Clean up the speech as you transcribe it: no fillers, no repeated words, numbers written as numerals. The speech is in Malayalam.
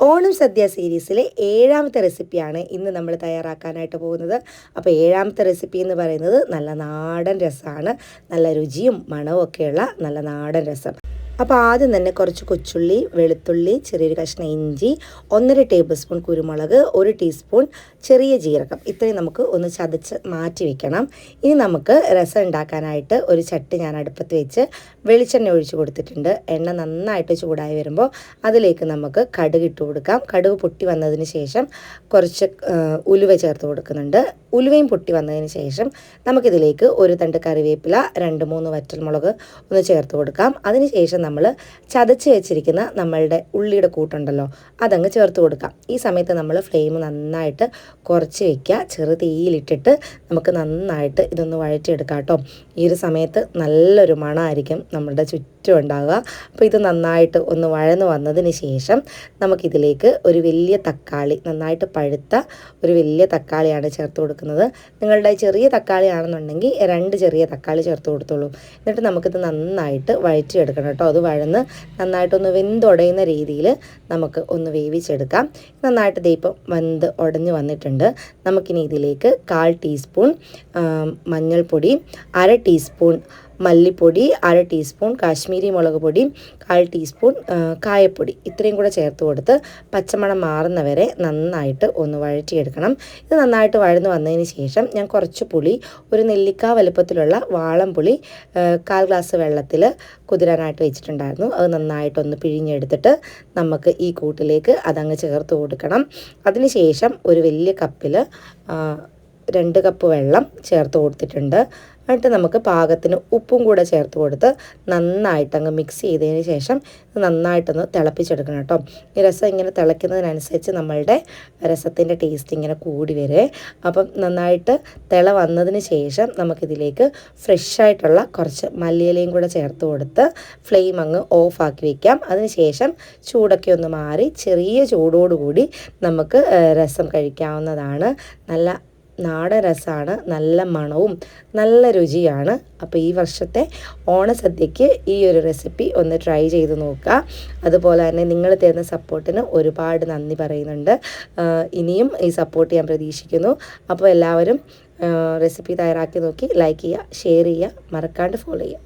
ഓണം സദ്യ സീരീസിലെ 7ാമത്തെ റെസിപ്പിയാണ് ഇന്ന് നമ്മൾ തയ്യാറാക്കാനായിട്ട് പോകുന്നത്. അപ്പോൾ 7ാമത്തെ റെസിപ്പി എന്ന് പറയുന്നത് നല്ല നാടൻ രസമാണ്. നല്ല രുചിയും മണവും ഒക്കെയുള്ള നല്ല നാടൻ രസം. അപ്പോൾ ആദ്യം തന്നെ കുറച്ച് കൊച്ചുള്ളി, വെളുത്തുള്ളി, ചെറിയൊരു കഷ്ണം ഇഞ്ചി, 1.5 ടേബിൾ സ്പൂൺ കുരുമുളക്, 1 ടീസ്പൂൺ ചെറിയ ജീരകം, ഇത്രയും നമുക്ക് ഒന്ന് ചതച്ച് മാറ്റി വെക്കണം. ഇനി നമുക്ക് രസം ഉണ്ടാക്കാനായിട്ട് ഒരു ചട്ടി ഞാൻ അടുപ്പത്ത് വെച്ച് വെളിച്ചെണ്ണ ഒഴിച്ച് കൊടുത്തിട്ടുണ്ട്. എണ്ണ നന്നായിട്ട് ചൂടായി വരുമ്പോൾ അതിലേക്ക് നമുക്ക് കടുക് ഇട്ട് കൊടുക്കാം. കടുക് പൊട്ടി വന്നതിന് ശേഷം കുറച്ച് ഉലുവ ചേർത്ത് കൊടുക്കുന്നുണ്ട്. ഉലുവയും പൊട്ടി വന്നതിന് ശേഷം നമുക്കിതിലേക്ക് ഒരു തണ്ട് കറിവേപ്പില, 2-3 വറ്റൽമുളക് ഒന്ന് ചേർത്ത് കൊടുക്കാം. അതിനുശേഷം നമ്മൾ ചതച്ച് വെച്ചിരിക്കുന്ന നമ്മളുടെ ഉള്ളിയുടെ കൂട്ടുണ്ടല്ലോ, അതങ്ങ് ചേർത്ത് കൊടുക്കാം. ഈ സമയത്ത് നമ്മൾ ഫ്ലെയിം നന്നായിട്ട് കുറച്ച് വയ്ക്കുക. ചെറു തീയിലിട്ടിട്ട് നമുക്ക് നന്നായിട്ട് ഇതൊന്ന് വഴറ്റിയെടുക്കാം കേട്ടോ. ഈ ഒരു സമയത്ത് നല്ലൊരു മണമായിരിക്കും നമ്മളുടെ ചുറ്റും ഉണ്ടാവുക. അപ്പോൾ ഇത് നന്നായിട്ട് ഒന്ന് വഴന്ന് വന്നതിന് ശേഷം നമുക്കിതിലേക്ക് ഒരു വലിയ തക്കാളി, നന്നായിട്ട് പഴുത്ത ഒരു വലിയ തക്കാളിയാണ് ചേർത്ത് കൊടുക്കുന്നത്. നിങ്ങളുടെ ചെറിയ തക്കാളി ആണെന്നുണ്ടെങ്കിൽ 2 ചെറിയ തക്കാളി ചേർത്ത് കൊടുത്തോളൂ. എന്നിട്ട് നമുക്കിത് നന്നായിട്ട് വഴറ്റിയെടുക്കണം കേട്ടോ. അത് വഴന്ന് നന്നായിട്ടൊന്ന് വെന്തുടയുന്ന രീതിയിൽ നമുക്ക് ഒന്ന് വേവിച്ചെടുക്കാം. നന്നായിട്ട് ദീപം വെന്ത് ഉടഞ്ഞ് വന്നിട്ടുണ്ട്. നമുക്കിനി ഇതിലേക്ക് 1/4 ടീസ്പൂൺ മഞ്ഞൾപ്പൊടി, 1/2 ടീസ്പൂൺ മല്ലിപ്പൊടി, 1/2 ടീസ്പൂൺ കാശ്മീരി മുളക് പൊടി, 1/4 ടീസ്പൂൺ കായപ്പൊടി, ഇത്രയും കൂടെ ചേർത്ത് കൊടുത്ത് പച്ചമണം മാറുന്നവരെ നന്നായിട്ട് ഒന്ന് വഴറ്റിയെടുക്കണം. ഇത് നന്നായിട്ട് വഴന്ന് വന്നതിന് ശേഷം ഞാൻ കുറച്ച് പുളി, ഒരു നെല്ലിക്ക വലുപ്പത്തിലുള്ള വാളം പുളി 1/4 ഗ്ലാസ് വെള്ളത്തിൽ കുതിരാനായിട്ട് വെച്ചിട്ടുണ്ടായിരുന്നു. അത് നന്നായിട്ടൊന്ന് പിഴിഞ്ഞെടുത്തിട്ട് നമുക്ക് ഈ കൂട്ടിലേക്ക് അതങ്ങ് ചേർത്ത് കൊടുക്കണം. അതിനുശേഷം ഒരു വലിയ കപ്പിൽ 2 കപ്പ് വെള്ളം ചേർത്ത് കൊടുത്തിട്ടുണ്ട്. എന്നിട്ട് നമുക്ക് പാകത്തിന് ഉപ്പും കൂടെ ചേർത്ത് കൊടുത്ത് നന്നായിട്ടങ്ങ് മിക്സ് ചെയ്തതിന് ശേഷം നന്നായിട്ടൊന്ന് തിളപ്പിച്ചെടുക്കണം കേട്ടോ. ഈ രസം ഇങ്ങനെ തിളയ്ക്കുന്നതിനനുസരിച്ച് നമ്മളുടെ രസത്തിൻ്റെ ടേസ്റ്റ് ഇങ്ങനെ കൂടി വരെ. അപ്പം നന്നായിട്ട് തിള വന്നതിന് ശേഷം നമുക്കിതിലേക്ക് ഫ്രഷായിട്ടുള്ള കുറച്ച് മല്ലിയിലയും കൂടെ ചേർത്ത് കൊടുത്ത് ഫ്ലെയിം അങ്ങ് ഓഫാക്കി വയ്ക്കാം. അതിന് ശേഷം ചൂടൊക്കെ ഒന്ന് മാറി ചെറിയ ചൂടോടുകൂടി നമുക്ക് രസം കഴിക്കാവുന്നതാണ്. നല്ല നാടൻ രസമാണ്, നല്ല മണവും നല്ല രുചിയാണ്. അപ്പോൾ ഈ വർഷത്തെ ഓണസദ്യക്ക് ഈ ഒരു റെസിപ്പി ഒന്ന് ട്രൈ ചെയ്ത് നോക്കുക. അതുപോലെ തന്നെ നിങ്ങൾ തരുന്ന സപ്പോർട്ടിന് ഒരുപാട് നന്ദി പറയുന്നുണ്ട്. ഇനിയും ഈ സപ്പോർട്ട് ഞാൻ പ്രതീക്ഷിക്കുന്നു. അപ്പോൾ എല്ലാവരും റെസിപ്പി തയ്യാറാക്കി നോക്കി ലൈക്ക് ചെയ്യുക, ഷെയർ ചെയ്യുക, മറക്കാണ്ട് ഫോളോ ചെയ്യുക.